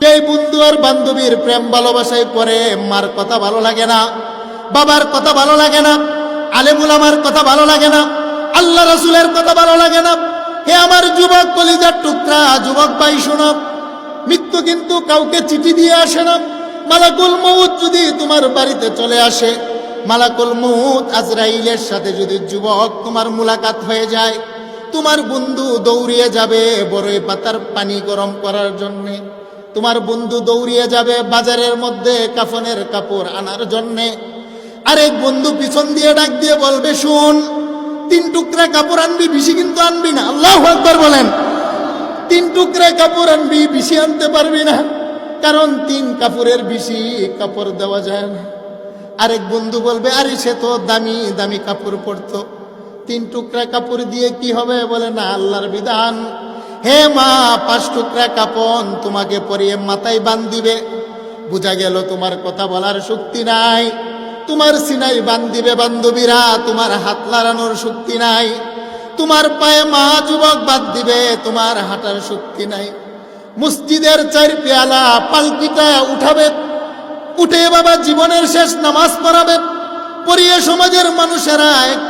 সেই বন্ধু আর বান্ধবীর প্রেম ভালোবাসায় পরে মার কথা ভালো লাগে না, বাবার কথা ভালো লাগে না, আলেম উলামার কথা ভালো লাগে না, আল্লাহ রাসূলের কথা ভালো লাগে না। হে আমার যুবক কলিজার টুকরা যুবক ভাই শোনো, মৃত্যু কিন্তু কাউকে চিঠি দিয়ে আসে না। মালাকুল মউত যদি তোমার বাড়িতে চলে আসে, মালাকুল মউত আজরাইলের সাথে যদি যুবক তোমার মুলাকাত হয়ে যায়, তোমার বন্ধু দৌড়িয়ে যাবে বড়ই পাতার পানি গরম করার জন্যে, তোমার বন্ধু দৌড়িয়ে যাবে বাজারের মধ্যে কাফনের কাপড় আনার জন্যে। আরেক বন্ধু পিছন দিয়ে ডাক দিয়ে বলবে, শুন 3 টুকরা কাপড় আনবি, বেশি কিন্তু আনবি না। আল্লাহু আকবার বলেন। 3 টুকরা কাপড় আনবি, বেশি আনতে পারবি না, কারণ 3 কাপড়ের বেশি কাপড় দেওয়া যায় না। আরেক বন্ধু বলবে, আরে সে তো দামি দামি কাপড় পরতো, 3 টুকরা কাপড় দিয়ে কি হবে? বলে না, আল্লাহর বিধান। হে মা, 5 টুকরা কাপড় তোমাকে পরিয়ে মাথায় বান্ধিবে। বুঝা গেল তোমার কথা বলার শক্তি নাই, তোমার সিনাই বান্ধিবে বান্ধবীরা, তোমার হাত লাড়ানোর শক্তি নাই, তোমার পায়ে মা যুবক বাদ দিবে, তোমার হাঁটার শক্তি নাই। মসজিদের 4 পেয়ালা পালকিটা উঠাবে, উঠে বাবা জীবনের শেষ নামাজ পড়াবে, পড়িয়ে সমাজের মানুষেরা একটা